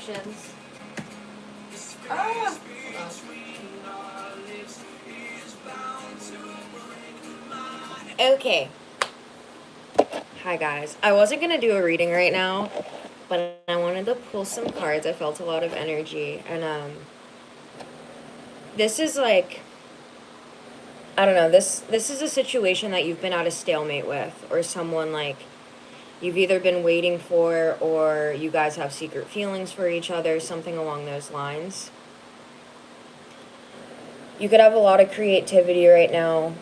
options. Ah! Okay. Hi guys. I wasn't gonna do a reading right now, but I wanted to pull some cards. I felt a lot of energy, and this is like, I don't know, this is a situation that you've been at a stalemate with, or someone like you've either been waiting for, or you guys have secret feelings for each other, something along those lines. You could have a lot of creativity right now,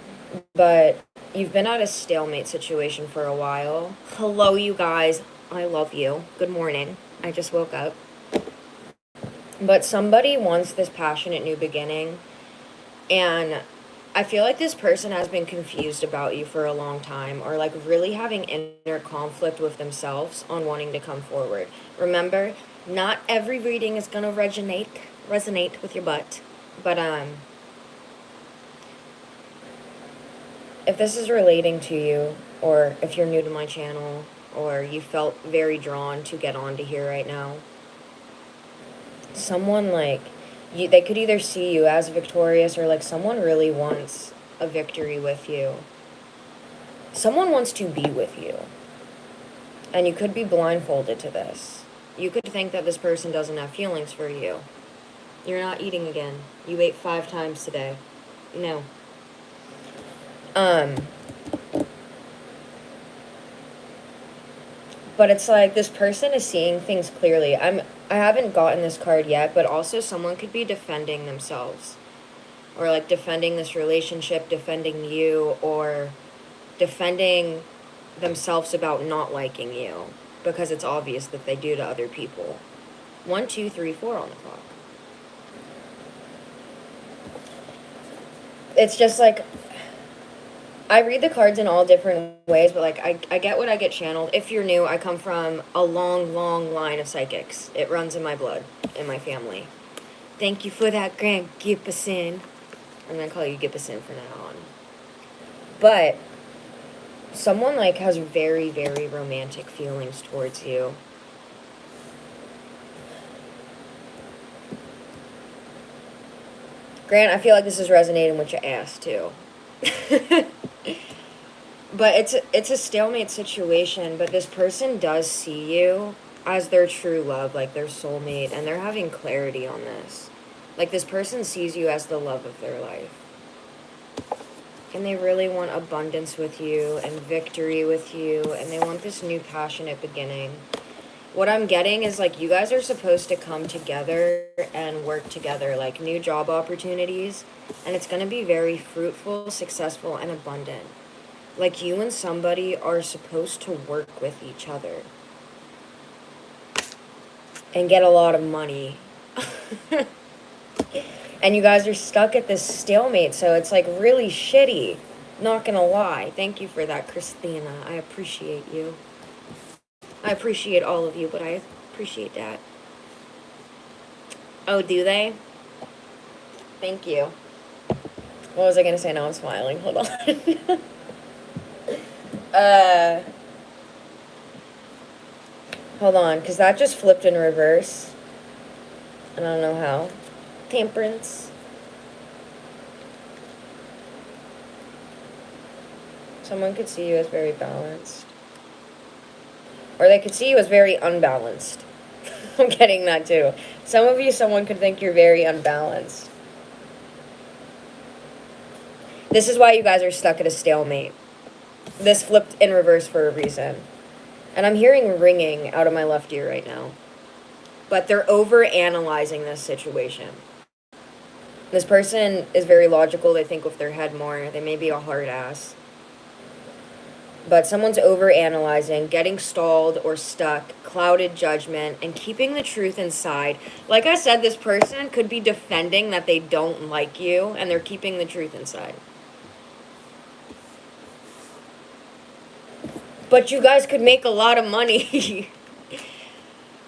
but you've been at a stalemate situation for a while. Hello, you guys. I love you. Good morning. I just woke up. But somebody wants this passionate new beginning, and I feel like this person has been confused about you for a long time, or like really having inner conflict with themselves on wanting to come forward. Remember, not every reading is gonna resonate with your butt, but if this is relating to you, or if you're new to my channel, or you felt very drawn to get on to here right now, someone like you, they could either see you as victorious, or like someone really wants a victory with you. Someone wants to be with you. And you could be blindfolded to this. You could think that this person doesn't have feelings for you. You're not eating again. You ate 5 times today. No. But it's like this person is seeing things clearly. I haven't gotten this card yet, but also someone could be defending themselves, or like defending this relationship, defending you, or defending themselves about not liking you, because it's obvious that they do to other people. 1, 2, 3, 4 on the clock. It's just like, I read the cards in all different ways, but like I get what I get channeled. If you're new, I come from a long line of psychics. It runs in my blood, in my family. Thank you for that, Grant Gipperson. I'm gonna call you Gipperson from now on. But someone like has very, very romantic feelings towards you. Grant, I feel like this is resonating with your ass too. But it's a stalemate situation, but this person does see you as their true love, like their soulmate, and they're having clarity on this. Like this person sees you as the love of their life. And they really want abundance with you and victory with you, and they want this new passionate beginning. What I'm getting is like you guys are supposed to come together and work together, like new job opportunities, and it's going to be very fruitful, successful, and abundant. Like you and somebody are supposed to work with each other and get a lot of money. And you guys are stuck at this stalemate, so it's like really shitty. Not gonna lie. Thank you for that, Christina. I appreciate you. I appreciate all of you, but I appreciate that. Oh, do they? Thank you. What was I gonna say? Now I'm smiling. Hold on. Hold on, because that just flipped in reverse. I don't know how. Temperance. Someone could see you as very balanced. Or they could see you as very unbalanced. I'm getting that too. Some of you, someone could think you're very unbalanced. This is why you guys are stuck at a stalemate. This flipped in reverse for a reason. And I'm hearing ringing out of my left ear right now. But they're over-analyzing this situation. This person is very logical. They think with their head more. They may be a hard ass. But someone's over-analyzing, getting stalled or stuck, clouded judgment, and keeping the truth inside. Like I said, this person could be defending that they don't like you, and they're keeping the truth inside. But you guys could make a lot of money.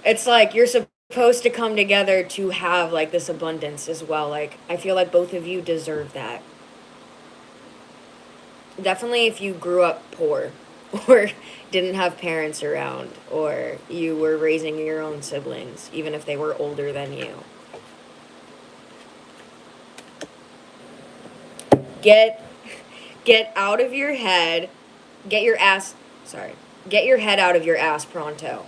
It's like you're supposed to come together to have like this abundance as well. Like I feel like both of you deserve that. Definitely if you grew up poor or didn't have parents around, or you were raising your own siblings, even if they were older than you. Get out of your head. Get your head out of your ass pronto.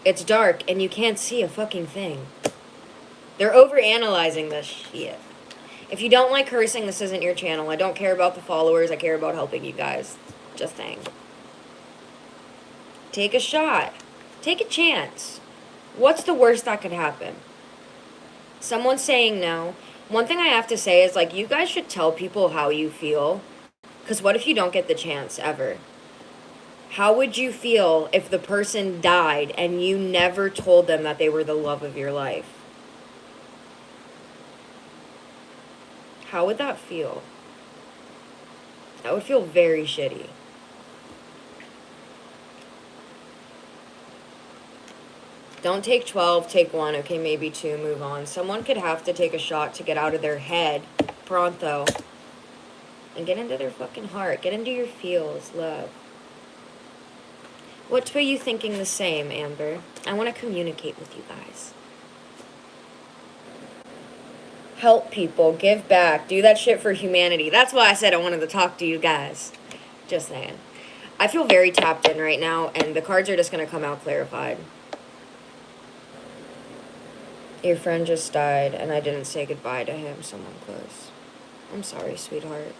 It's dark and you can't see a fucking thing. They're overanalyzing this shit. If you don't like cursing, this isn't your channel. I don't care about the followers. I care about helping you guys. Just saying. Take a shot. Take a chance. What's the worst that could happen? Someone saying no. One thing I have to say is, like, you guys should tell people how you feel. Because what if you don't get the chance ever? How would you feel if the person died and you never told them that they were the love of your life? How would that feel? That would feel very shitty. Don't take 12, take 1, okay, maybe 2, move on. Someone could have to take a shot to get out of their head, pronto, and get into their fucking heart. Get into your feels, love. What were you thinking the same, Amber? I want to communicate with you guys. Help people, give back, do that shit for humanity. That's why I said I wanted to talk to you guys. Just saying. I feel very tapped in right now, and the cards are just going to come out clarified. Your friend just died, and I didn't say goodbye to him, someone close. I'm sorry, sweetheart.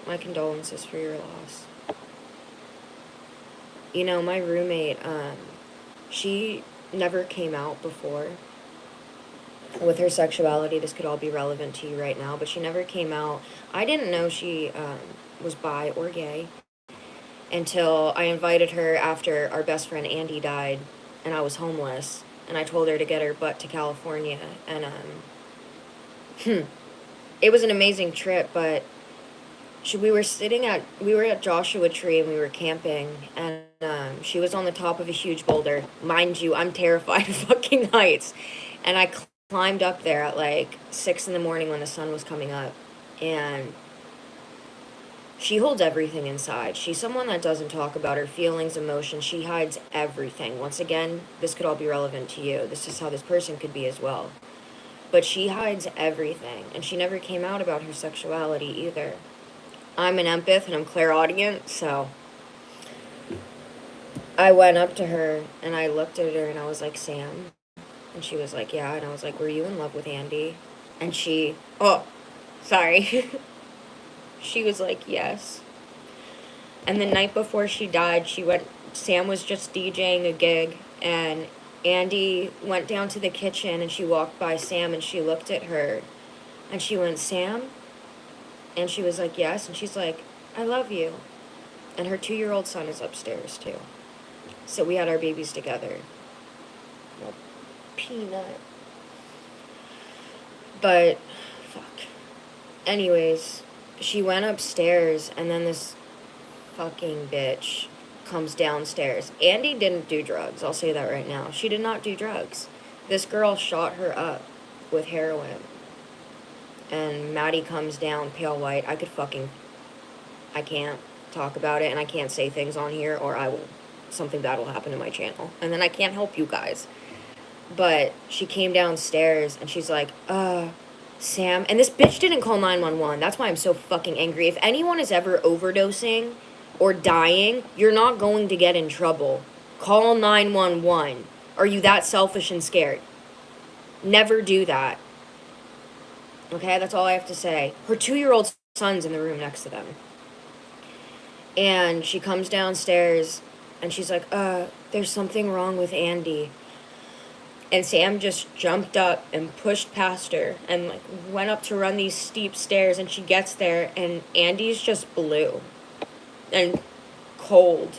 My condolences for your loss. You know, my roommate, she never came out before with her sexuality. This could all be relevant to you right now, but she never came out. I didn't know she was bi or gay until I invited her after our best friend Andy died, and I was homeless. And I told her to get her butt to California, and it was an amazing trip. But we were at Joshua Tree, and we were camping, and she was on the top of a huge boulder. Mind you, I'm terrified of fucking heights, and I climbed up there at like 6 in the morning when the sun was coming up, and she holds everything inside. She's someone that doesn't talk about her feelings, emotions. She hides everything. Once again, this could all be relevant to you. This is how this person could be as well. But she hides everything, and she never came out about her sexuality either. I'm an empath, and I'm clairaudient, so I went up to her, and I looked at her, and I was like, Sam? And she was like, yeah. And I was like, were you in love with Andy? And she, sorry. She was like, yes. And the night before she died, Sam was just DJing a gig, and Andy went down to the kitchen, and she walked by Sam, and she looked at her, and she went, Sam? And she was like, yes. And she's like, I love you. And her 2-year-old son is upstairs, too. So we had our babies together. Well, peanut. But, fuck. Anyways, she went upstairs, and then this fucking bitch comes downstairs. Andy didn't do drugs. I'll say that right now. She did not do drugs. This girl shot her up with heroin. And Maddie comes down, pale white. I can't talk about it, and I can't say things on here, or something bad will happen to my channel. And then I can't help you guys. But she came downstairs, and she's like, Sam, and this bitch didn't call 911. That's why I'm so fucking angry. If anyone is ever overdosing or dying, you're not going to get in trouble. Call 911. Are you that selfish and scared? Never do that. Okay, that's all I have to say. Her 2-year-old son's in the room next to them. And she comes downstairs, and she's like, there's something wrong with Andy. And Sam just jumped up and pushed past her and like went up to run these steep stairs, and she gets there, and Andy's just blue and cold.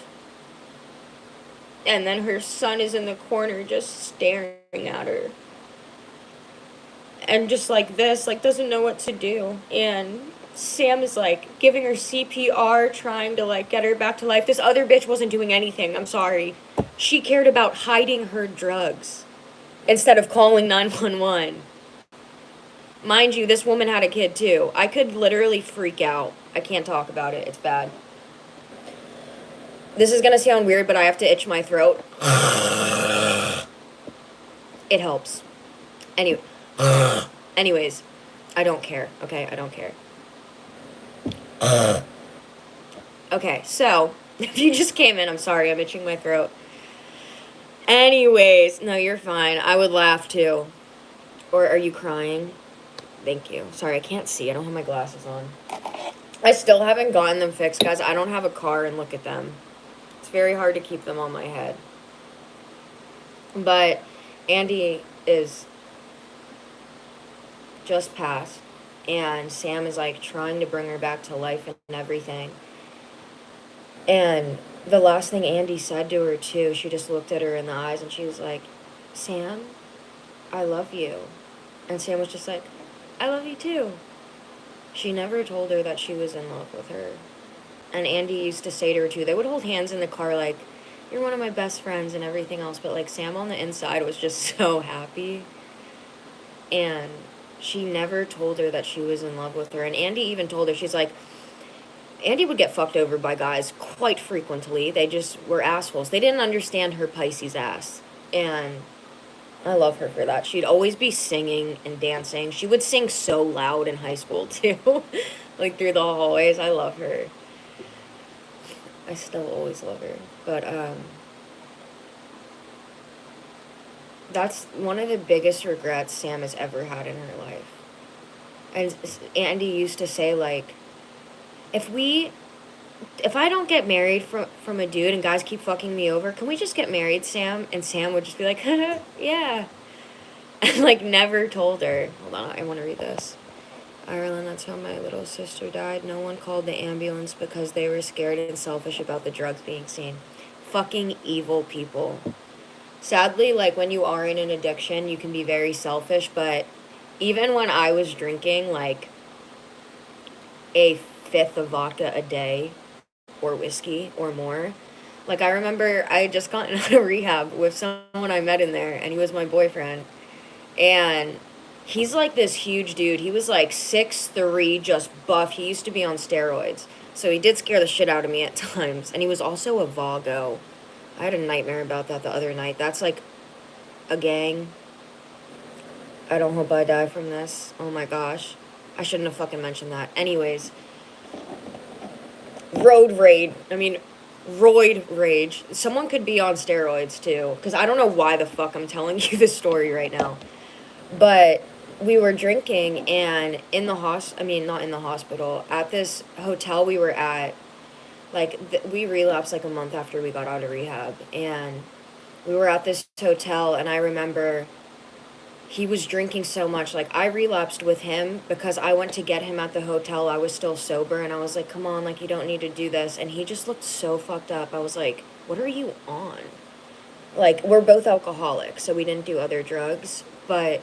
And then her son is in the corner just staring at her. And just like this, like doesn't know what to do. And Sam is like giving her CPR, trying to like get her back to life. This other bitch wasn't doing anything. I'm sorry. She cared about hiding her drugs instead of calling 911. Mind you, this woman had a kid too. I could literally freak out. I can't talk about it. It's bad. This is gonna sound weird, but I have to itch my throat. It helps. Anyway, anyways, I don't care. Okay, I don't care. Okay, so if you just came in, I'm sorry, I'm itching my throat. Anyways, no, you're fine. I would laugh too. Or are you crying? Thank you. Sorry, I can't see. I don't have my glasses on. I still haven't gotten them fixed, guys. I don't have a car and look at them. It's very hard to keep them on my head. But Andy is just passed, and Sam is like trying to bring her back to life and everything. And the last thing Andy said to her too, she just looked at her in the eyes and she was like, Sam, I love you. And Sam was just like, I love you too. She never told her that she was in love with her. And Andy used to say to her too, they would hold hands in the car like, you're one of my best friends and everything else, but like Sam on the inside was just so happy. And she never told her that she was in love with her. And Andy even told her, she's like, Andy would get fucked over by guys quite frequently. They just were assholes. They didn't understand her Pisces ass. And I love her for that. She'd always be singing and dancing. She would sing so loud in high school too. Like through the hallways. I love her. I still always love her. But that's one of the biggest regrets Sam has ever had in her life. And Andy used to say, like, if I don't get married from a dude and guys keep fucking me over, can we just get married, Sam? And Sam would just be like, yeah. And, like, never told her. Hold on, I want to read this. Ireland, that's how my little sister died. No one called the ambulance because they were scared and selfish about the drugs being seen. Fucking evil people. Sadly, like, when you are in an addiction, you can be very selfish, but even when I was drinking, like, a fifth of vodka a day, or whiskey, or more, like, I remember I had just gotten out of rehab with someone I met in there, and he was my boyfriend, and he's, like, this huge dude. He was, like, 6'3", just buff. He used to be on steroids, so he did scare the shit out of me at times, and he was also a Vago. I had a nightmare about that the other night. That's, like, a gang. I don't hope I die from this. Oh, my gosh. I shouldn't have fucking mentioned that. Anyways. Roid rage. Someone could be on steroids, too. Because I don't know why the fuck I'm telling you this story right now. But we were drinking, and not in the hospital. At this hotel we were at, like, we relapsed, like, a month after we got out of rehab. And we were at this hotel, and I remember he was drinking so much. Like, I relapsed with him because I went to get him at the hotel. I was still sober, and I was like, come on, like, you don't need to do this. And he just looked so fucked up. I was like, what are you on? Like, we're both alcoholics, so we didn't do other drugs. But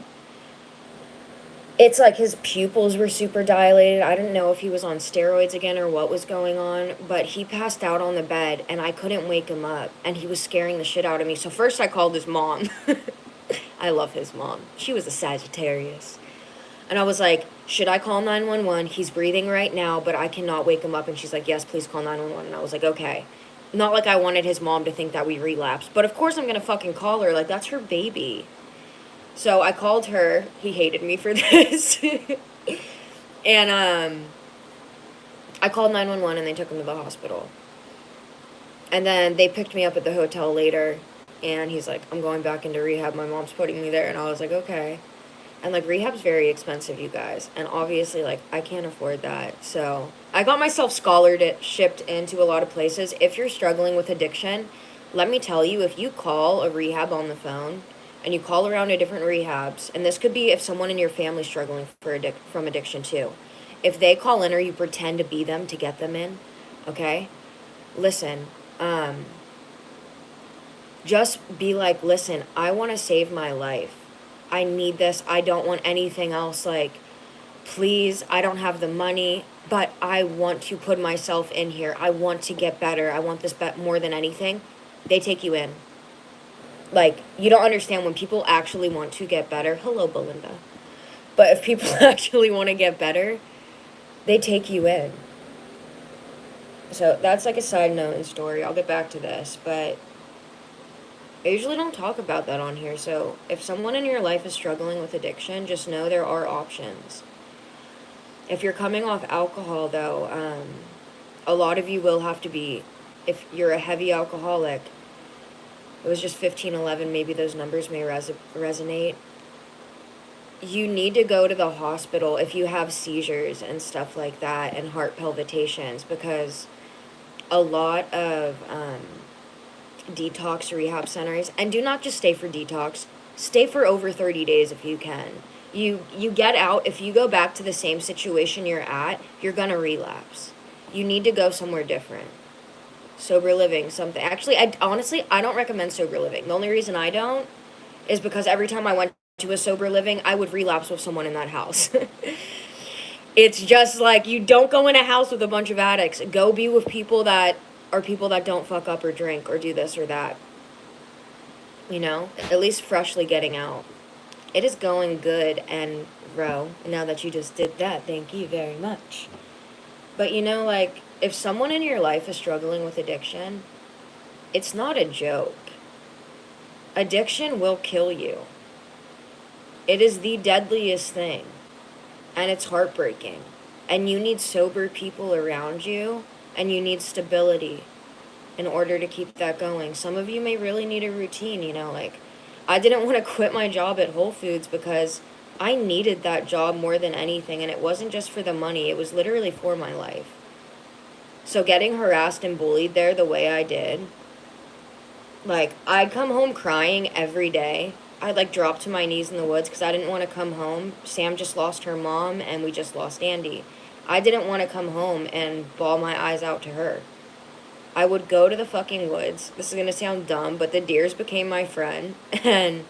it's like his pupils were super dilated. I didn't know if he was on steroids again or what was going on. But he passed out on the bed, and I couldn't wake him up. And he was scaring the shit out of me. So first I called his mom. I love his mom. She was a Sagittarius. And I was like, should I call 911? He's breathing right now, but I cannot wake him up. And she's like, yes, please call 911. And I was like, okay. Not like I wanted his mom to think that we relapsed. But of course I'm going to fucking call her. Like, that's her baby. So I called her. He hated me for this. And I called 911 and they took him to the hospital. And then they picked me up at the hotel later. And he's like, I'm going back into rehab. My mom's putting me there. And I was like, okay. And, like, rehab's very expensive, you guys. And obviously, like, I can't afford that. So I got myself shipped into a lot of places. If you're struggling with addiction, let me tell you, if you call a rehab on the phone and you call around to different rehabs, and this could be if someone in your family's struggling from addiction too. If they call in or you pretend to be them to get them in, okay? Listen, just be like, listen, I want to save my life. I need this. I don't want anything else. Like, please, I don't have the money, but I want to put myself in here. I want to get better. I want this more than anything. They take you in. Like, you don't understand when people actually want to get better. Hello, Belinda. But if people actually want to get better, they take you in. So that's like a side note in story. I'll get back to this, but I usually don't talk about that on here. So if someone in your life is struggling with addiction, just know there are options. If you're coming off alcohol, though, a lot of you will have to be, if you're a heavy alcoholic, it was just 1511, maybe those numbers may resonate. You need to go to the hospital if you have seizures and stuff like that and heart palpitations, because a lot of detox rehab centers, and do not just stay for detox, stay for over 30 days if you can. You get out, if you go back to the same situation you're at, you're gonna relapse. You need to go somewhere different. Sober living, something. Actually, I don't recommend sober living. The only reason I don't is because every time I went to a sober living, I would relapse with someone in that house. It's just like, you don't go in a house with a bunch of addicts. Go be with people that don't fuck up or drink or do this or that. You know, at least freshly getting out. It is going good, and Ro, now that you just did that, thank you very much. But you know, like, if someone in your life is struggling with addiction, it's not a joke. Addiction will kill you. It is the deadliest thing. And it's heartbreaking. And you need sober people around you, and you need stability in order to keep that going. Some of you may really need a routine, you know, like, I didn't want to quit my job at Whole Foods because I needed that job more than anything, and it wasn't just for the money, it was literally for my life. So getting harassed and bullied there the way I did, like, I'd come home crying every day. I'd, like, drop to my knees in the woods because I didn't want to come home. Sam just lost her mom, and we just lost Andy. I didn't want to come home and bawl my eyes out to her. I would go to the fucking woods. This is going to sound dumb, but the deers became my friend. And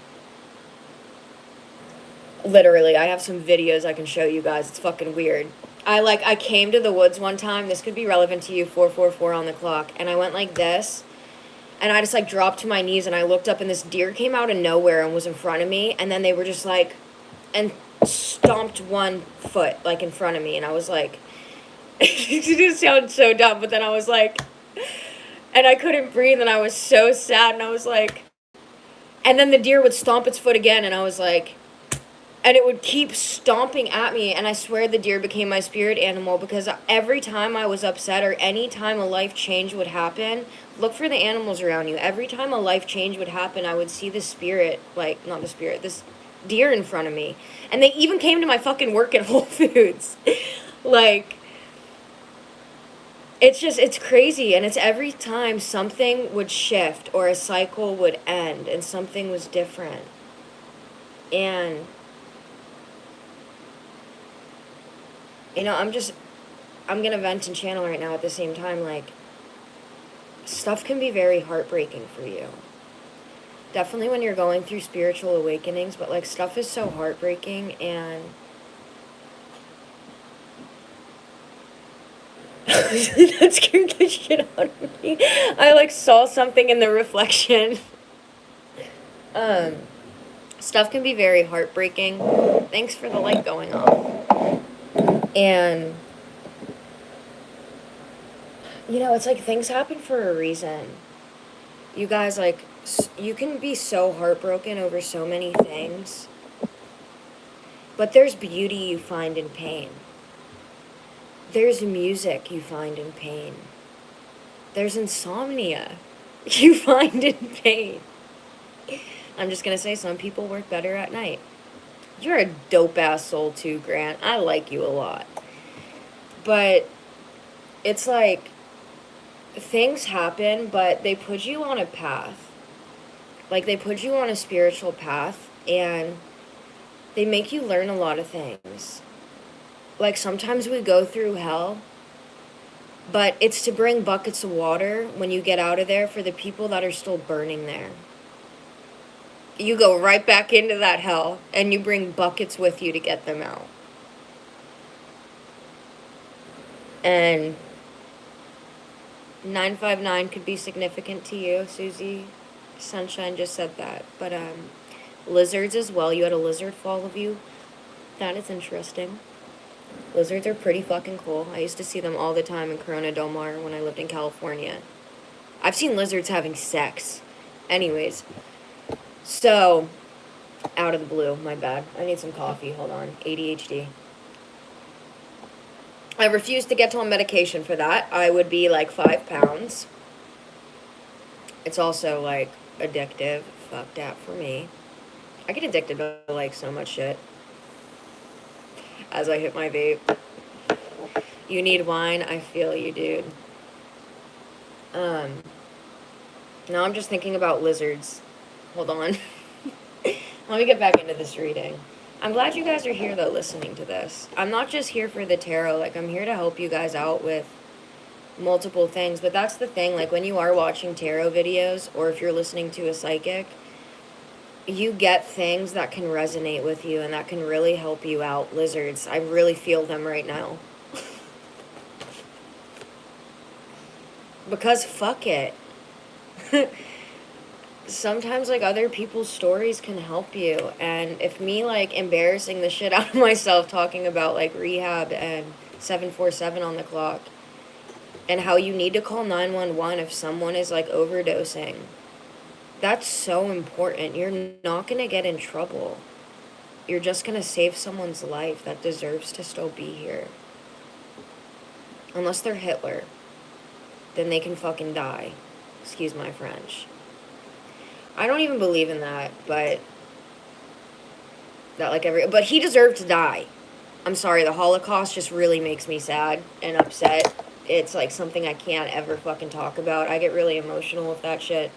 literally, I have some videos I can show you guys. It's fucking weird. I came to the woods one time. This could be relevant to you, 444 on the clock. And I went like this. And I just, like, dropped to my knees, and I looked up, and this deer came out of nowhere and was in front of me. And then they were just, like, and stomped one foot, like, in front of me. And I was like, it sounds so dumb, but then I was like, and I couldn't breathe, and I was so sad, and I was like, and then the deer would stomp its foot again, and I was like, and it would keep stomping at me, and I swear the deer became my spirit animal, because every time I was upset or any time a life change would happen, look for the animals around you. Every time a life change would happen, I would see the spirit, like, not the spirit, this deer in front of me. And they even came to my fucking work at Whole Foods. Like, it's crazy, and it's every time something would shift or a cycle would end and something was different. And, you know, I'm gonna vent and channel right now at the same time. Like, stuff can be very heartbreaking for you. Definitely when you're going through spiritual awakenings, but, like, stuff is so heartbreaking, and that scared the shit out of me. I, like, saw something in the reflection. Stuff can be very heartbreaking. Thanks for the light going off. And, you know, it's like things happen for a reason. You guys, like, you can be so heartbroken over so many things, but there's beauty you find in pain. There's music you find in pain. There's insomnia you find in pain. I'm just gonna say, some people work better at night. You're a dope-ass soul too, Grant. I like you a lot. But it's like, things happen, but they put you on a path. Like, they put you on a spiritual path, and they make you learn a lot of things. Like, sometimes we go through hell, but it's to bring buckets of water when you get out of there for the people that are still burning there. You go right back into that hell, and you bring buckets with you to get them out. And 959 could be significant to you, Susie. Sunshine just said that. But lizards as well. You had a lizard fall of you. That is interesting. Lizards are pretty fucking cool. I used to see them all the time in Corona Del Mar when I lived in California. I've seen lizards having sex. Anyways, so, out of the blue, my bad. I need some coffee, hold on. ADHD. I refuse to get on medication for that. I would be like 5 pounds. It's also like addictive. Fuck that for me. I get addicted to like so much shit. As I hit my vape. You need wine? I feel you, dude. Now I'm just thinking about lizards. Hold on. Let me get back into this reading. I'm glad you guys are here, though, listening to this. I'm not just here for the tarot. Like, I'm here to help you guys out with multiple things. But that's the thing. Like, when you are watching tarot videos, or if you're listening to a psychic, you get things that can resonate with you and that can really help you out. Lizards, I really feel them right now. Because fuck it. Sometimes, like, other people's stories can help you. And if me, like, embarrassing the shit out of myself talking about, like, rehab and 747 on the clock and how you need to call 911 if someone is, like, overdosing, that's so important. You're not going to get in trouble. You're just going to save someone's life that deserves to still be here. Unless they're Hitler. Then they can fucking die. Excuse my French. I don't even believe in that, but but he deserved to die. I'm sorry, the Holocaust just really makes me sad and upset. It's like something I can't ever fucking talk about. I get really emotional with that shit.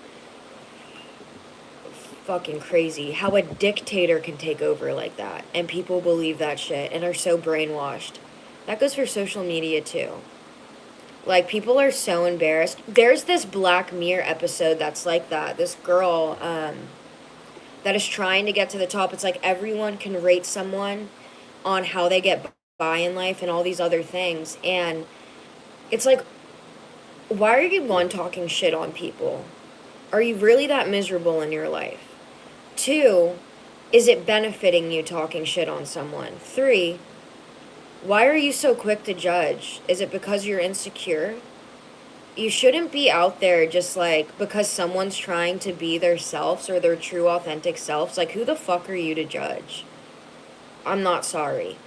Fucking crazy how a dictator can take over like that, and people believe that shit and are so brainwashed. That goes for social media too. Like, people are so embarrassed. There's this Black Mirror episode that's like that. This girl that is trying to get to the top. It's like everyone can rate someone on how they get by in life and all these other things. And it's like, why are you, one, talking shit on people? Are you really that miserable in your life? 2, is it benefiting you talking shit on someone? 3, why are you so quick to judge? Is it because you're insecure? You shouldn't be out there just like because someone's trying to be their selves or their true authentic selves. Like, who the fuck are you to judge? I'm not sorry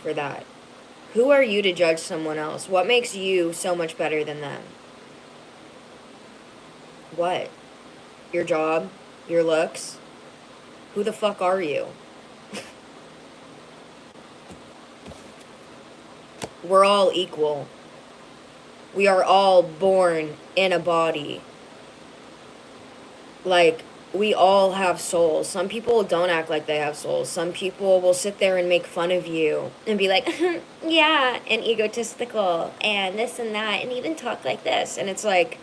for that. Who are you to judge someone else? What makes you so much better than them? What? Your job? Your looks? Who the fuck are you? We're all equal. We are all born in a body. Like, we all have souls. Some people don't act like they have souls. Some people will sit there and make fun of you and be like, yeah, and egotistical and this and that, and even talk like this. And it's like,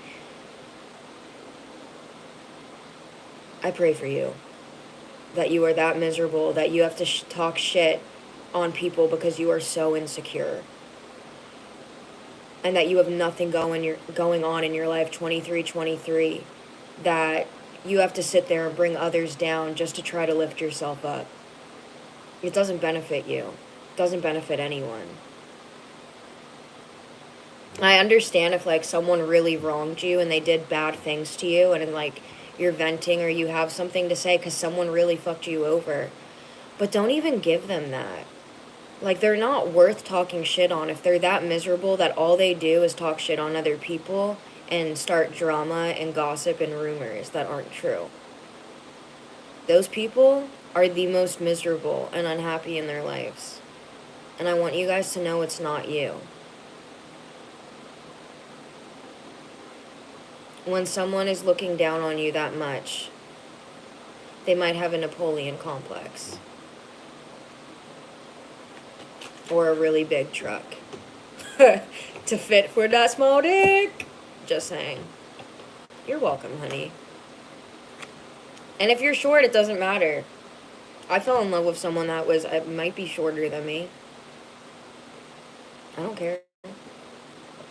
I pray for you that you are that miserable, that you have to talk shit on people because you are so insecure. And that you have nothing going on in your life 23, that you have to sit there and bring others down just to try to lift yourself up. It doesn't benefit you. It doesn't benefit anyone. I understand if, like, someone really wronged you and they did bad things to you and, like, you're venting or you have something to say because someone really fucked you over. But don't even give them that. Like, they're not worth talking shit on if they're that miserable that all they do is talk shit on other people and start drama and gossip and rumors that aren't true. Those people are the most miserable and unhappy in their lives. And I want you guys to know it's not you. When someone is looking down on you that much, they might have a Napoleon complex. Or a really big truck to fit for that small dick. Just saying. You're welcome, honey. And if you're short, it doesn't matter. I fell in love with someone that might be shorter than me. I don't care.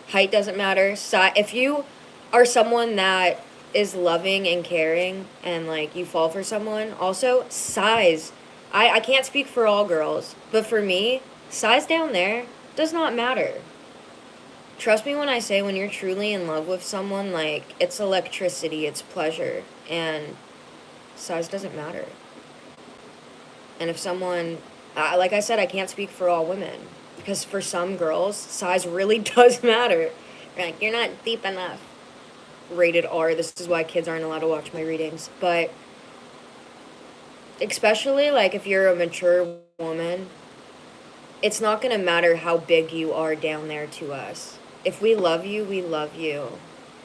Height doesn't matter. If you are someone that is loving and caring and, like, you fall for someone, also, size. I can't speak for all girls, but for me, Size down there does not matter. Trust me when I say when you're truly in love with someone, like, it's electricity, it's pleasure, and size doesn't matter. And if someone, like I said, I can't speak for all women, because for some girls, size really does matter. You're like, you're not deep enough. Rated R, this is why kids aren't allowed to watch my readings. But especially, like, if you're a mature woman, it's not going to matter how big you are down there to us. If we love you, we love you.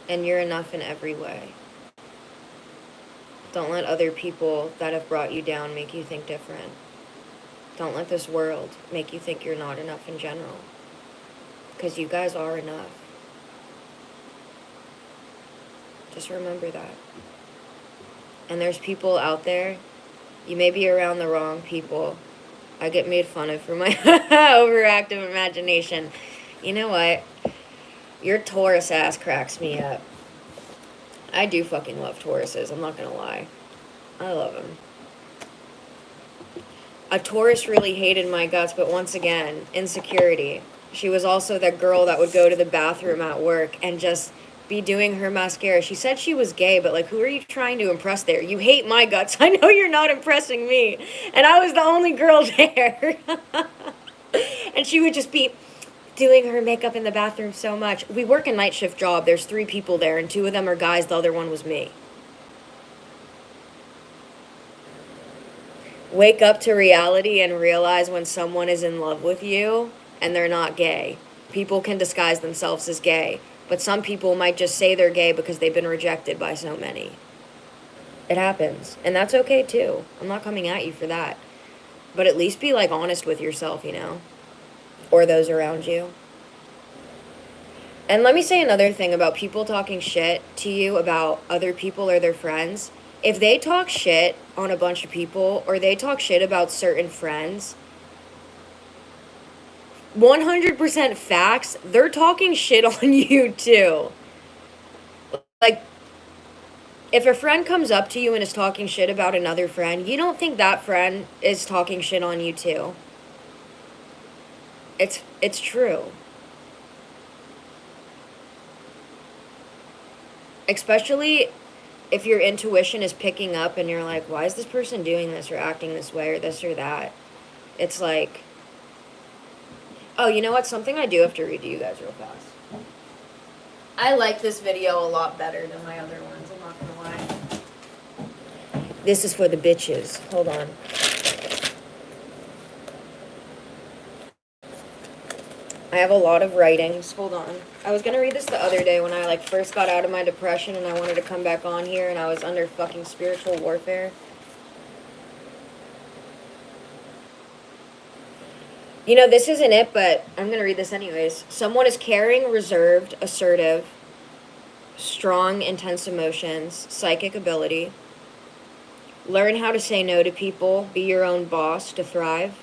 And you're enough in every way. Don't let other people that have brought you down make you think different. Don't let this world make you think you're not enough in general. Because you guys are enough. Just remember that. And there's people out there, you may be around the wrong people. I get made fun of for my overactive imagination. You know what? Your Taurus ass cracks me up. I do fucking love Tauruses, I'm not gonna lie. I love them. A Taurus really hated my guts, but once again, insecurity. She was also that girl that would go to the bathroom at work and just be doing her mascara. She said she was gay, but, like, who are you trying to impress there? You hate my guts. I know you're not impressing me. And I was the only girl there. And she would just be doing her makeup in the bathroom so much. We work a night shift job. There's 3 people there, and 2 of them are guys. The other one was me. Wake up to reality and realize when someone is in love with you and they're not gay. People can disguise themselves as gay, but some people might just say they're gay because they've been rejected by so many. It happens, and that's okay too. I'm not coming at you for that. But at least be, like, honest with yourself, you know? Or those around you. And let me say another thing about people talking shit to you about other people or their friends. If they talk shit on a bunch of people, or they talk shit about certain friends, 100% facts, they're talking shit on you too. Like, if a friend comes up to you and is talking shit about another friend, you don't think that friend is talking shit on you too. It's true. Especially if your intuition is picking up and you're like, why is this person doing this or acting this way or this or that? It's like, oh, you know what? Something I do have to read to you guys real fast. I like this video a lot better than my other ones, I'm not gonna lie. This is for the bitches. Hold on. I have a lot of writings. Hold on. I was gonna read this the other day when I, like, first got out of my depression and I wanted to come back on here and I was under fucking spiritual warfare. You know, this isn't it, but I'm gonna read this anyways. Someone is caring, reserved, assertive, strong, intense emotions, psychic ability. Learn how to say no to people. Be your own boss to thrive.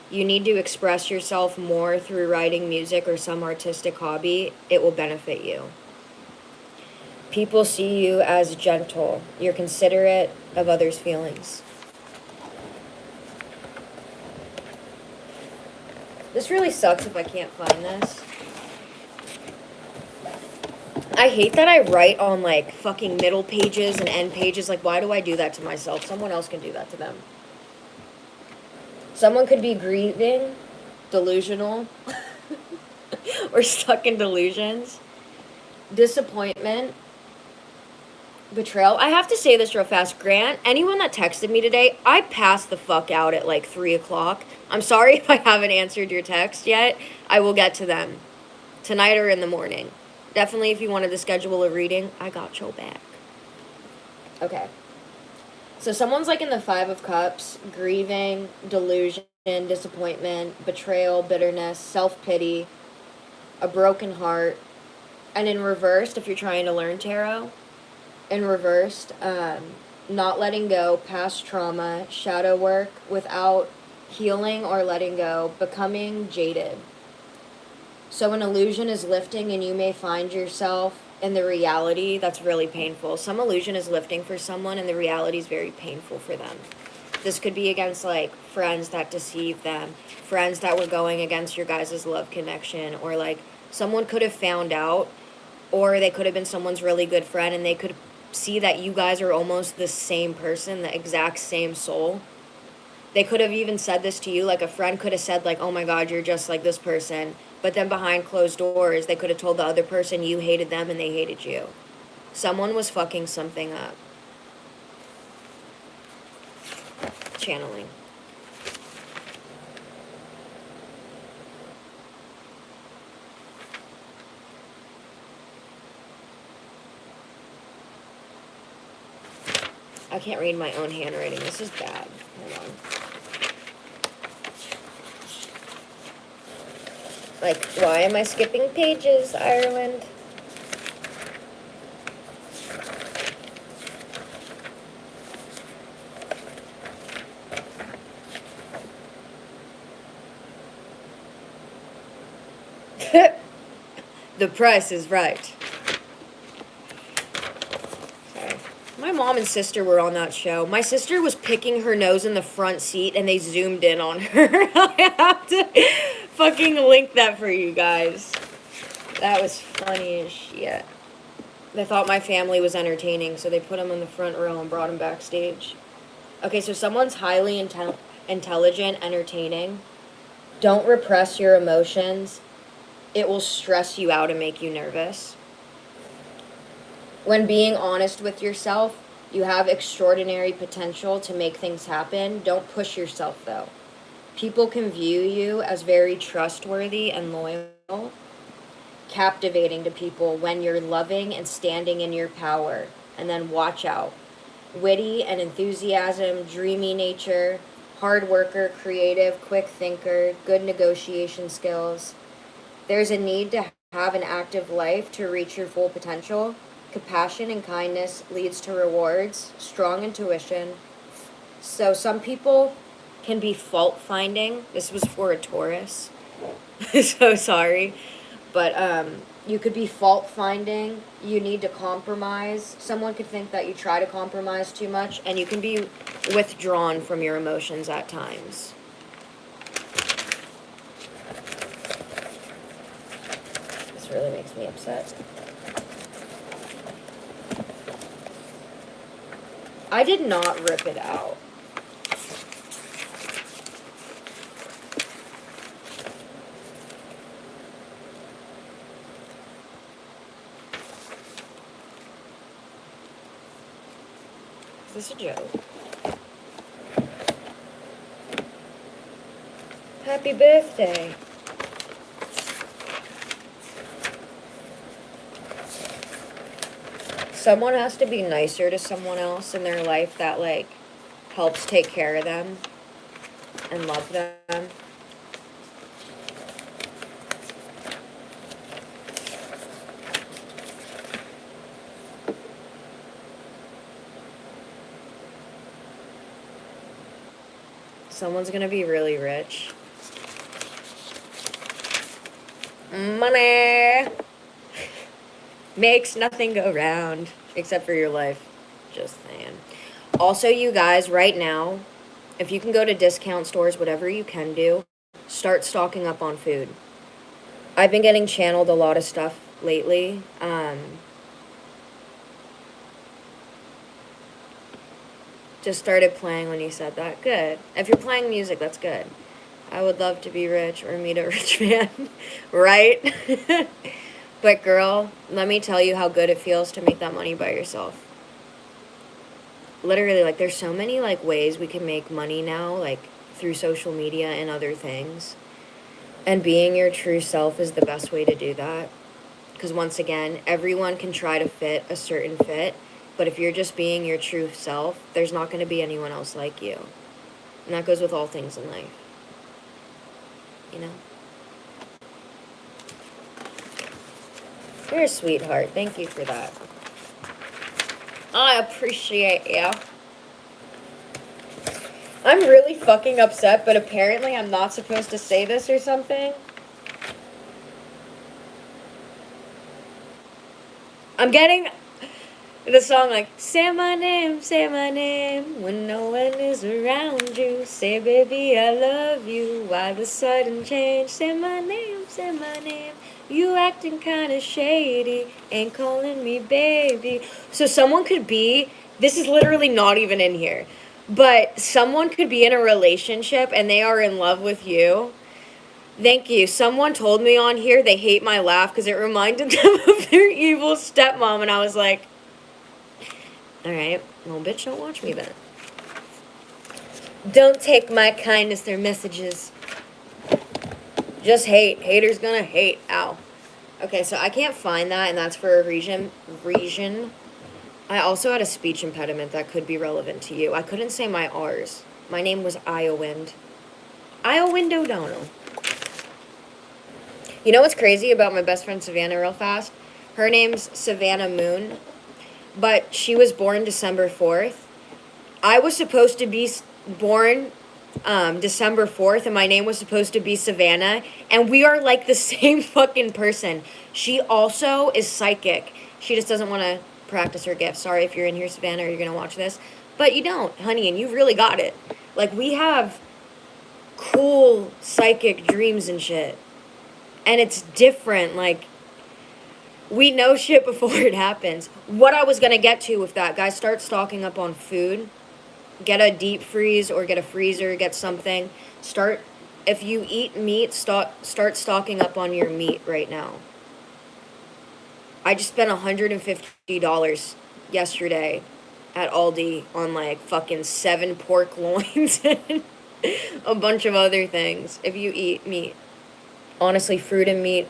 You need to express yourself more through writing, music, or some artistic hobby. It will benefit you. People see you as gentle. You're considerate of others' feelings. This really sucks if I can't find this. I hate that I write on, like, fucking middle pages and end pages. Like, why do I do that to myself? Someone else can do that to them. Someone could be grieving, delusional, or stuck in delusions, disappointment, betrayal. I have to say this real fast. Grant, anyone that texted me today, I passed the fuck out at like 3 o'clock. I'm sorry if I haven't answered your text yet. I will get to them tonight or in the morning. Definitely if you wanted to schedule a reading, I got your back. Okay. So someone's like in the 5 of Cups, grieving, delusion, disappointment, betrayal, bitterness, self-pity, a broken heart. And in reversed, if you're trying to learn tarot, in reversed, not letting go, past trauma, shadow work without healing or letting go, becoming jaded. So an illusion is lifting and you may find yourself in the reality that's really painful. Some illusion is lifting for someone and the reality is very painful for them. This could be against, like, friends that deceive them, friends that were going against your guys' love connection, or, like, someone could have found out, or they could have been someone's really good friend, and they could see that you guys are almost the same person, the exact same soul. They could have even said this to you, like a friend could have said, like, oh my God, you're just like this person. But then behind closed doors, they could have told the other person you hated them and they hated you. Someone was fucking something up. Channeling. I can't read my own handwriting. This is bad. Hold on. Like, why am I skipping pages, Ireland? The price is right. Sorry. My mom and sister were on that show. My sister was picking her nose in the front seat and they zoomed in on her. I have to fucking link that for you guys. That was funny as shit. They thought my family was entertaining, so they put them in the front row and brought them backstage. Okay, so someone's highly intelligent, entertaining. Don't repress your emotions. It will stress you out and make you nervous. When being honest with yourself, you have extraordinary potential to make things happen. Don't push yourself, though. People can view you as very trustworthy and loyal, captivating to people when you're loving and standing in your power. And then watch out. Witty and enthusiasm, dreamy nature, hard worker, creative, quick thinker, good negotiation skills. There's a need to have an active life to reach your full potential. Compassion and kindness leads to rewards, strong intuition. So some people can be fault-finding. This was for a Taurus. So sorry. But you could be fault-finding. You need to compromise. Someone could think that you try to compromise too much, and you can be withdrawn from your emotions at times. This really makes me upset. I did not rip it out. Is this a joke? Happy birthday. Someone has to be nicer to someone else in their life that, like, helps take care of them and love them. Someone's gonna be really rich. Money makes nothing go round except for your life. Just saying. Also, you guys, right now, if you can go to discount stores, whatever you can do, start stocking up on food. I've been getting channeled a lot of stuff lately. Just started playing when you said that. Good. If you're playing music, that's good. I would love to be rich or meet a rich man, right? But girl, let me tell you how good it feels to make that money by yourself. Literally, like, there's so many, like, ways we can make money now, like, through social media and other things. And being your true self is the best way to do that. Because once again, everyone can try to fit a certain fit, but if you're just being your true self, there's not going to be anyone else like you. And that goes with all things in life. You know? You're a sweetheart. Thank you for that. I appreciate you. I'm really fucking upset, but apparently I'm not supposed to say this or something. The song like, say my name, when no one is around you. Say, baby, I love you, why the sudden change? Say my name, you acting kinda shady, ain't calling me baby. So someone could be, this is literally not even in here, but someone could be in a relationship and they are in love with you. Thank you. Someone told me on here they hate my laugh because it reminded them of their evil stepmom, and I was like, alright, well, bitch, don't watch me then. Don't take my kindness or messages. Just hate. Haters gonna hate. Ow. Okay, so I can't find that, and that's for a region. I also had a speech impediment that could be relevant to you. I couldn't say my R's. My name was Iowind. Iowind O'Donnell. You know what's crazy about my best friend Savannah real fast? Her name's Savannah Moon, but she was born December 4th. I was supposed to be born December 4th, and my name was supposed to be Savannah, and we are like the same fucking person. She also is psychic. She just doesn't want to practice her gift. Sorry if you're in here, Savannah, or you're going to watch this. But you don't, honey, and you've really got it. Like, we have cool psychic dreams and shit. And it's different, like, we know shit before it happens. What I was going to get to with that, guys, start stocking up on food. Get a deep freeze or get a freezer, get something. If you eat meat, start stocking up on your meat right now. I just spent $150 yesterday at Aldi on, like, fucking 7 pork loins and a bunch of other things if you eat meat. Honestly, fruit and meat,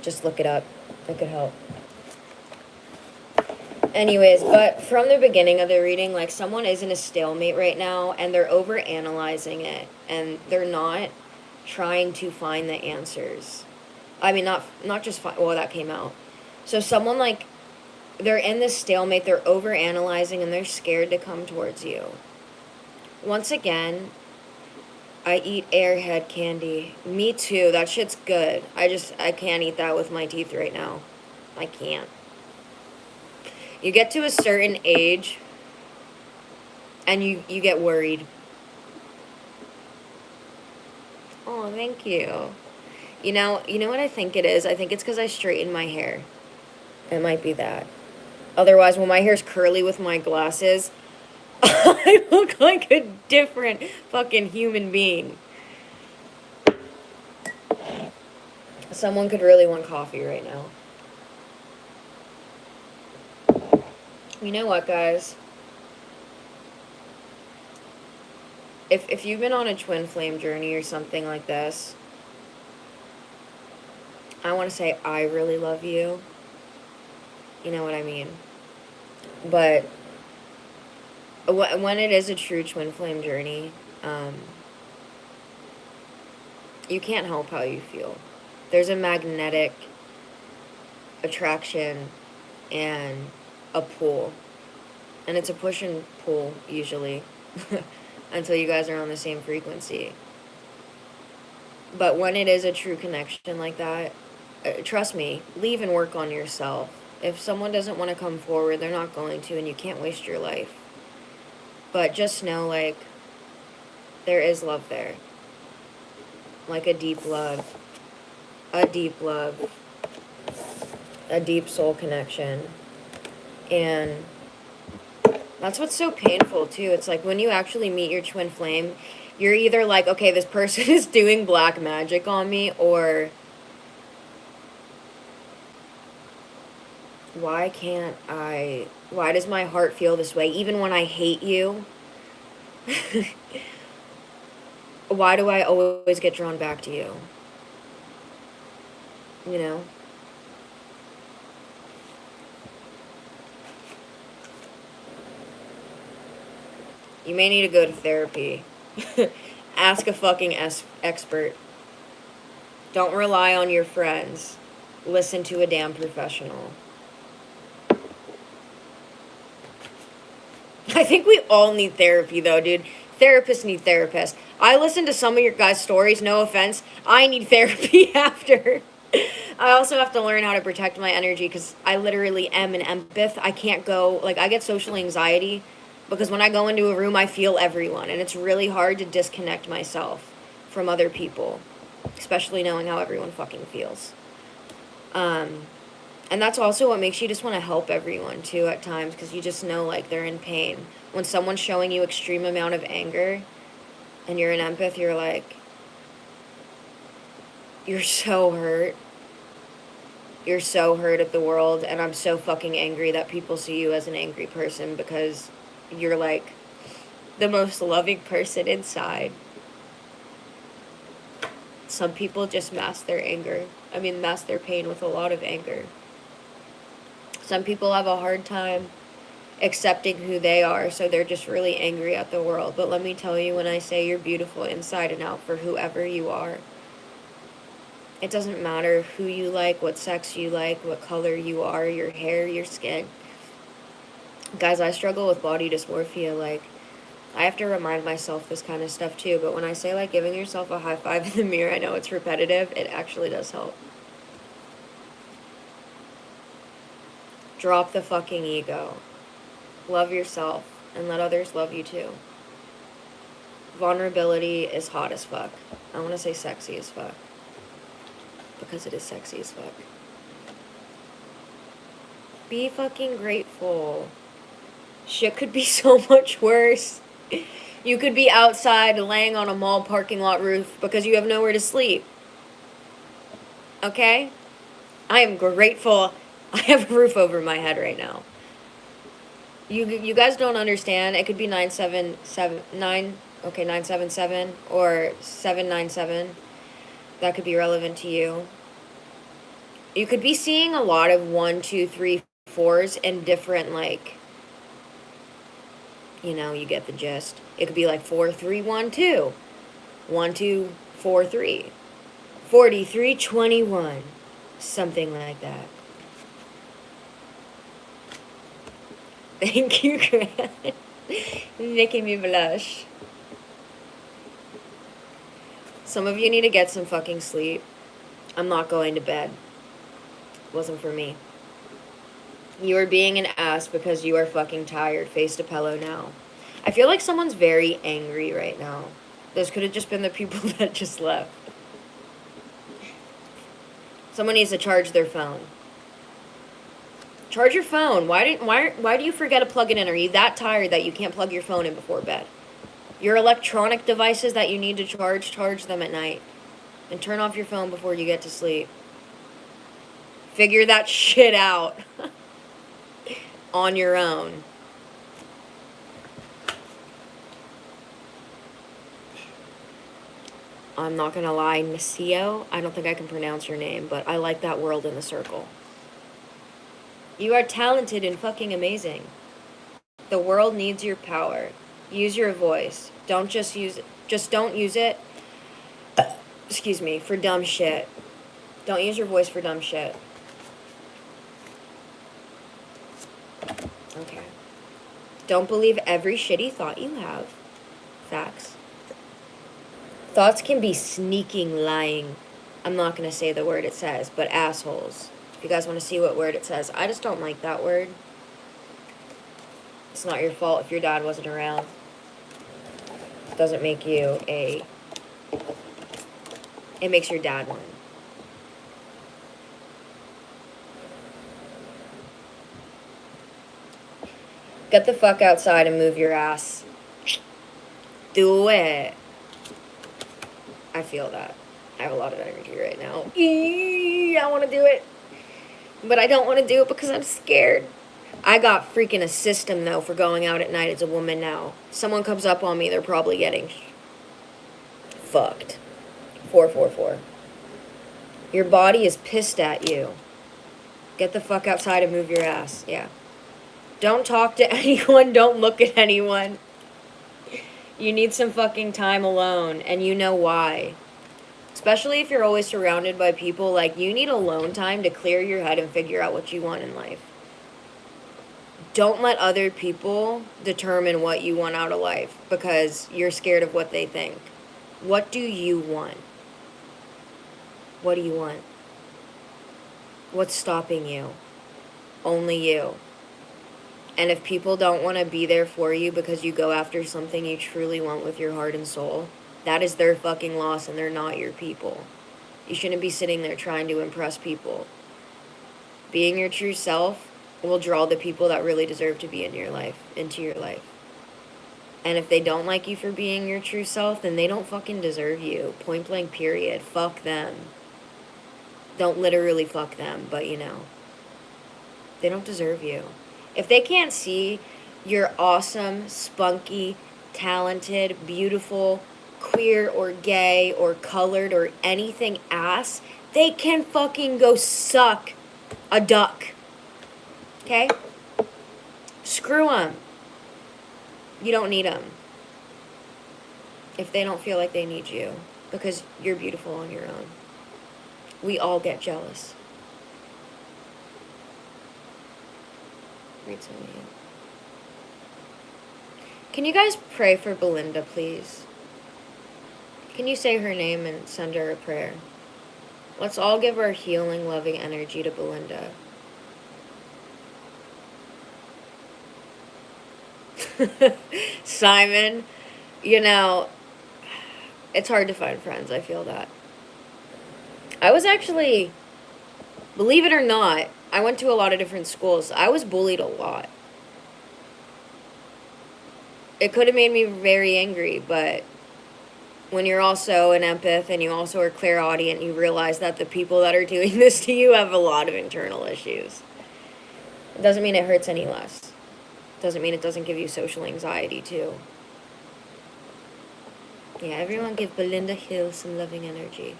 just look it up. It could help. Anyways, but from the beginning of the reading, like, someone is in a stalemate right now, and they're over-analyzing it, and they're not trying to find the answers. I mean, not just find, well, that came out. So someone, like, they're in this stalemate, they're over-analyzing, and they're scared to come towards you. Once again, I eat Airhead candy. Me too. That shit's good. I can't eat that with my teeth right now. I can't. You get to a certain age, and you get worried. Oh, thank you. You know what I think it is? I think it's because I straightened my hair. It might be that. Otherwise, when my hair's curly with my glasses, I look like a different fucking human being. Someone could really want coffee right now. You know what, guys? If you've been on a twin flame journey or something like this, I want to say I really love you. You know what I mean? But when it is a true twin flame journey, you can't help how you feel. There's a magnetic attraction and a pull. And it's a push and pull, usually, until you guys are on the same frequency. But when it is a true connection like that, trust me, leave and work on yourself. If someone doesn't want to come forward, they're not going to, and you can't waste your life. But just know, like, there is love there. Like a deep love. A deep love. A deep soul connection. And that's what's so painful, too. It's like when you actually meet your twin flame, you're either like, okay, this person is doing black magic on me, or why does my heart feel this way? Even when I hate you, why do I always get drawn back to you? You know? You may need to go to therapy. Ask a fucking expert. Don't rely on your friends. Listen to a damn professional. I think we all need therapy, though, dude. Therapists need therapists. I listened to some of your guys' stories, no offense. I need therapy after. I also have to learn how to protect my energy because I literally am an empath. I can't go, like, I get social anxiety because when I go into a room, I feel everyone, and it's really hard to disconnect myself from other people, especially knowing how everyone fucking feels. And that's also what makes you just want to help everyone, too, at times, because you just know, like, they're in pain. When someone's showing you extreme amount of anger, and you're an empath, you're like, you're so hurt. You're so hurt at the world, and I'm so fucking angry that people see you as an angry person because you're, like, the most loving person inside. Some people just mask their anger. Mask their pain with a lot of anger. Some people have a hard time accepting who they are, so they're just really angry at the world. But let me tell you, when I say you're beautiful inside and out for whoever you are, it doesn't matter who you like, what sex you like, what color you are, your hair, your skin. Guys, I struggle with body dysmorphia. Like, I have to remind myself this kind of stuff too, but when I say, like, giving yourself a high five in the mirror, I know it's repetitive, it actually does help. Drop the fucking ego. Love yourself, and let others love you too. Vulnerability is hot as fuck. I want to say sexy as fuck, because it is sexy as fuck. Be fucking grateful. Shit could be so much worse. You could be outside laying on a mall parking lot roof because you have nowhere to sleep. Okay? I am grateful I have a roof over my head right now. You guys don't understand. It could be 977 or 797. That could be relevant to you. You could be seeing a lot of 1, 2, 3, 4s in different, like, you get the gist. It could be like 4, 3, 1, 2. 1, 2, 4, 3. 43, 21. Something like that. Thank you, Grant. Making me blush. Some of you need to get some fucking sleep. I'm not going to bed. Wasn't for me. You are being an ass because you are fucking tired. Face to pillow now. I feel like someone's very angry right now. Those could have just been the people that just left. Someone needs to charge their phone. Charge your phone. Why do you forget to plug it in? Are you that tired that you can't plug your phone in before bed? Your electronic devices that you need to charge them at night. And turn off your phone before you get to sleep. Figure that shit out. On your own. I'm not gonna lie, Nisio, I don't think I can pronounce your name, but I like that world in the circle. You are talented and fucking amazing. The world needs your power. Use your voice. Don't just use it. Just don't use it, excuse me, for dumb shit. Don't use your voice for dumb shit. Okay. Don't believe every shitty thought you have. Facts. Thoughts can be sneaking, lying. I'm not going to say the word it says, but assholes. If you guys want to see what word it says, I just don't like that word. It's not your fault if your dad wasn't around. It doesn't make you a... It makes your dad one. Get the fuck outside and move your ass. Do it. I feel that. I have a lot of energy right now. I want to do it. But I don't want to do it because I'm scared. I got freaking a system, though, for going out at night as a woman now. Someone comes up on me, they're probably getting fucked. 444. Your body is pissed at you. Get the fuck outside and move your ass. Yeah. Don't talk to anyone. Don't look at anyone. You need some fucking time alone, and you know why. Especially if you're always surrounded by people, like, you need alone time to clear your head and figure out what you want in life. Don't let other people determine what you want out of life because you're scared of what they think. What do you want? What do you want? What's stopping you? Only you. And if people don't want to be there for you because you go after something you truly want with your heart and soul, that is their fucking loss and they're not your people. You shouldn't be sitting there trying to impress people. Being your true self will draw the people that really deserve to be in your life, into your life. And if they don't like you for being your true self, then they don't fucking deserve you. Point blank, period. Fuck them. Don't literally fuck them, but you know. They don't deserve you. If they can't see your awesome, spunky, talented, beautiful, queer or gay or colored or anything ass, they can fucking go suck a duck. Okay? Screw them. You don't need them. If they don't feel like they need you. Because you're beautiful on your own. We all get jealous. Read some of you. Can you guys pray for Belinda, please? Can you say her name and send her a prayer? Let's all give our healing, loving energy to Belinda. Simon, you know, it's hard to find friends. I feel that. I was actually, believe it or not, I went to a lot of different schools. I was bullied a lot. It could have made me very angry, but when you're also an empath and you also are clairaudient, you realize that the people that are doing this to you have a lot of internal issues. It doesn't mean it hurts any less. It doesn't mean it doesn't give you social anxiety, too. Yeah, everyone give Belinda Hill some loving energy.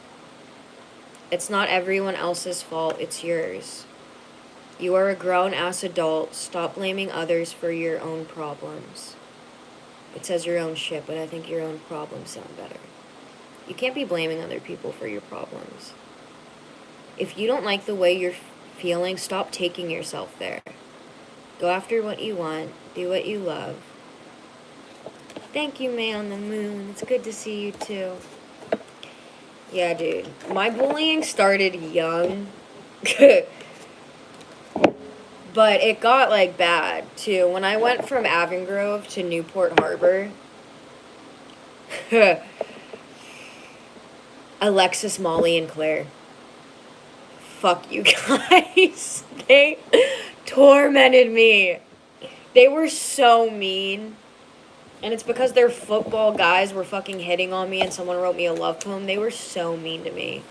It's not everyone else's fault, it's yours. You are a grown-ass adult. Stop blaming others for your own problems. It says your own shit, but I think your own problems sound better. You can't be blaming other people for your problems. If you don't like the way you're feeling, stop taking yourself there. Go after what you want. Do what you love. Thank you, May on the Moon. It's good to see you, too. Yeah, dude. My bullying started young. But it got, like, bad, too. When I went from Avongrove to Newport Harbor, Alexis, Molly, and Claire. Fuck you guys. They tormented me. They were so mean. And it's because their football guys were fucking hitting on me and someone wrote me a love poem. They were so mean to me.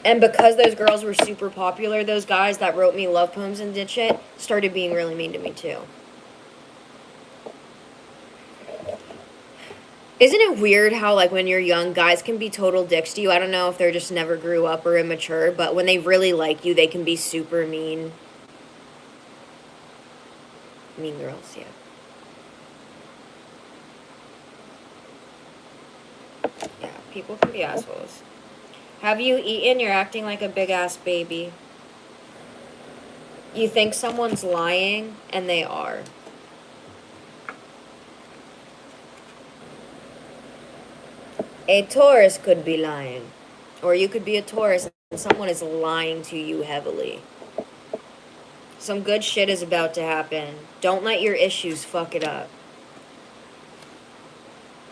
And because those girls were super popular, those guys that wrote me love poems and did shit started being really mean to me too. Isn't it weird how, like, when you're young, guys can be total dicks to you? I don't know if they're just never grew up or immature, but when they really like you, they can be super mean. Mean girls, yeah. Yeah, people can be assholes. Have you eaten? You're acting like a big-ass baby. You think someone's lying, and they are. A Taurus could be lying. Or you could be a Taurus, and someone is lying to you heavily. Some good shit is about to happen. Don't let your issues fuck it up.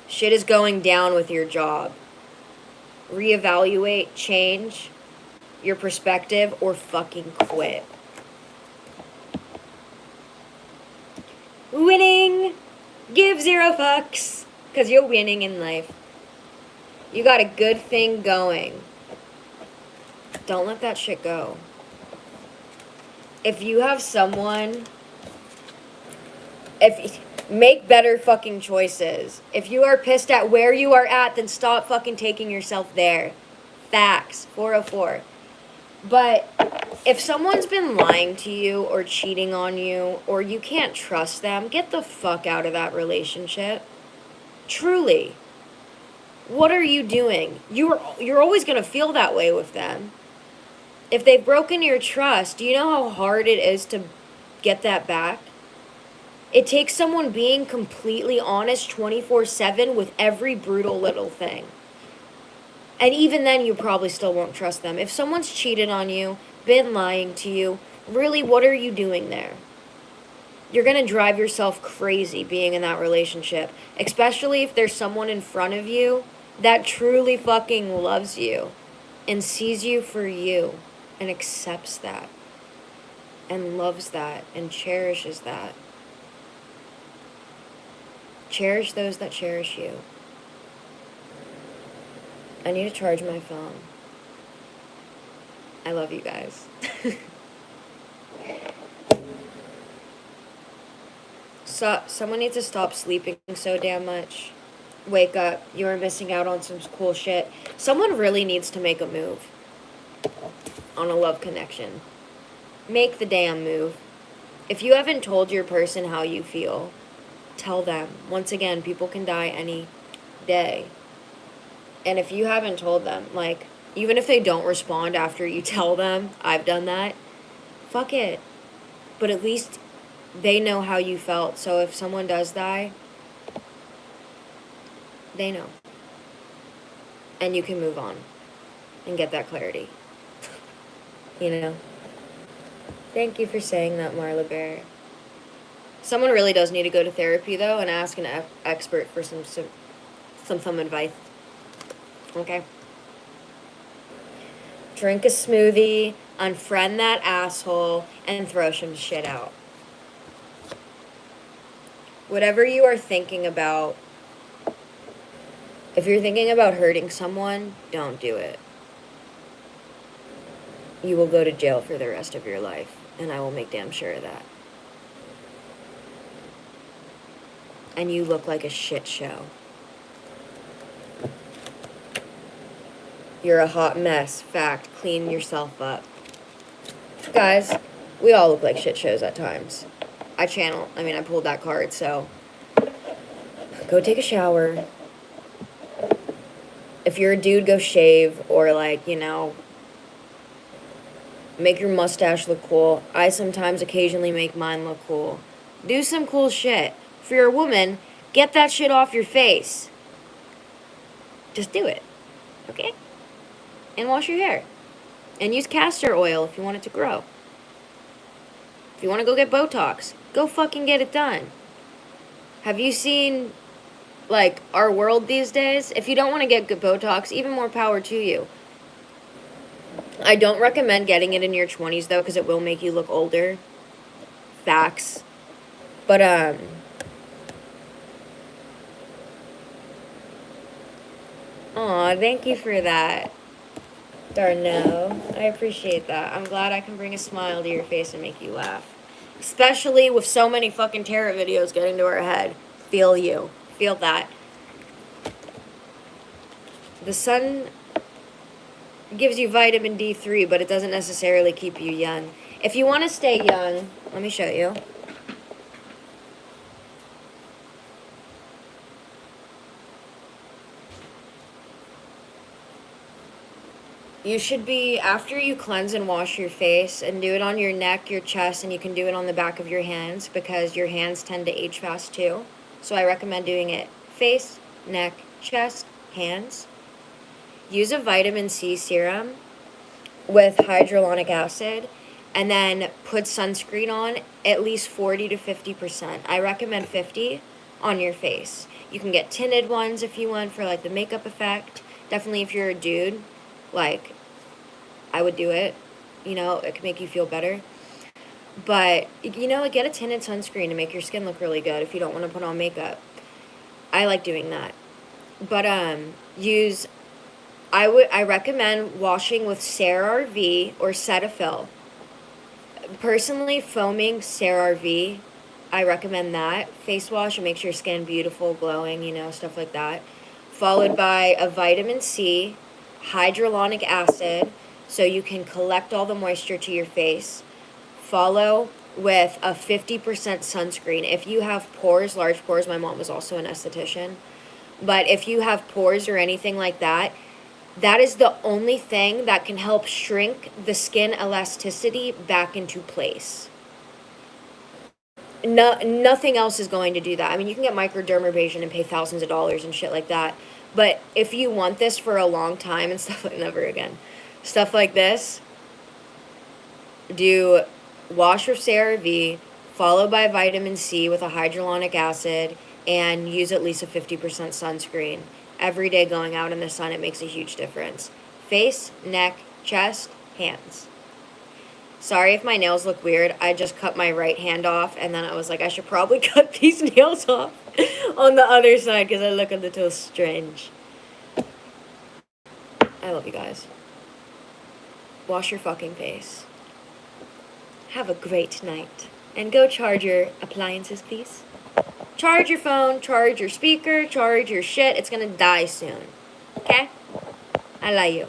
Shit is going down with your job. Reevaluate, change your perspective, or fucking quit. Winning! Give 0 fucks. Because you're winning in life. You got a good thing going. Don't let that shit go. If you have someone... Make better fucking choices. If you are pissed at where you are at, then stop fucking taking yourself there. Facts. 404. But if someone's been lying to you or cheating on you or you can't trust them, get the fuck out of that relationship. Truly. What are you doing? You're always going to feel that way with them. If they've broken your trust, do you know how hard it is to get that back? It takes someone being completely honest 24/7 with every brutal little thing. And even then, you probably still won't trust them. If someone's cheated on you, been lying to you, really, what are you doing there? You're going to drive yourself crazy being in that relationship, especially if there's someone in front of you that truly fucking loves you and sees you for you and accepts that and loves that and cherishes that. Cherish those that cherish you. I need to charge my phone. I love you guys. So, someone needs to stop sleeping so damn much. Wake up. You are missing out on some cool shit. Someone really needs to make a move on a love connection. Make the damn move. If you haven't told your person how you feel, tell them. Once again, people can die any day. And if you haven't told them, like, even if they don't respond after you tell them, I've done that, fuck it. But at least they know how you felt. So if someone does die, they know. And you can move on and get that clarity. You know? Thank you for saying that, Marla Bear. Someone really does need to go to therapy, though, and ask an expert for some advice. Okay? Drink a smoothie, unfriend that asshole, and throw some shit out. Whatever you are thinking about, if you're thinking about hurting someone, don't do it. You will go to jail for the rest of your life, and I will make damn sure of that. And you look like a shit show. You're a hot mess. Fact. Clean yourself up. Guys, we all look like shit shows at times. I pulled that card, so go take a shower. If you're a dude, go shave, or like, you know, make your mustache look cool. I sometimes occasionally make mine look cool. Do some cool shit. If you're a woman, get that shit off your face. Just do it. Okay? And wash your hair. And use castor oil if you want it to grow. If you want to go get Botox, go fucking get it done. Have you seen, like, our world these days? If you don't want to get good Botox, even more power to you. I don't recommend getting it in your 20s, though, because it will make you look older. Facts. But, aw, thank you for that. Darno, I appreciate that. I'm glad I can bring a smile to your face and make you laugh. Especially with so many fucking tarot videos getting to our head. Feel you. Feel that. The sun gives you vitamin D3, but it doesn't necessarily keep you young. If you want to stay young, let me show you. You should be, after you cleanse and wash your face, and do it on your neck, your chest, and you can do it on the back of your hands, because your hands tend to age fast too. So I recommend doing it face, neck, chest, hands. Use a vitamin C serum with hyaluronic acid, and then put sunscreen on at least 40 to 50%. I recommend 50 on your face. You can get tinted ones if you want for like the makeup effect. Definitely if you're a dude, like, I would do it. You know, it can make you feel better. But, you know, get a tinted sunscreen to make your skin look really good if you don't want to put on makeup. I like doing that. But, I recommend washing with CeraVe or Cetaphil. Personally, foaming CeraVe, I recommend that. Face wash, it makes your skin beautiful, glowing, you know, stuff like that. Followed by a vitamin C, hyaluronic acid, so you can collect all the moisture to your face. Follow with a 50% sunscreen. If you have pores, large pores, my mom was also an esthetician, but if you have pores or anything like that, that is the only thing that can help shrink the skin elasticity back into place. nothing else is going to do that. I mean, you can get microdermabrasion and pay thousands of dollars and shit like that. But if you want this for a long time and stuff like never again, stuff like this, do wash with CeraVe, followed by vitamin C with a hyaluronic acid, and use at least a 50% sunscreen. Every day going out in the sun, it makes a huge difference. Face, neck, chest, hands. Sorry if my nails look weird. I just cut my right hand off, and then I was like, I should probably cut these nails off on the other side because I look a little strange. I love you guys. Wash your fucking face. Have a great night. And go charge your appliances, please. Charge your phone, charge your speaker, charge your shit. It's gonna die soon. Okay? I love you.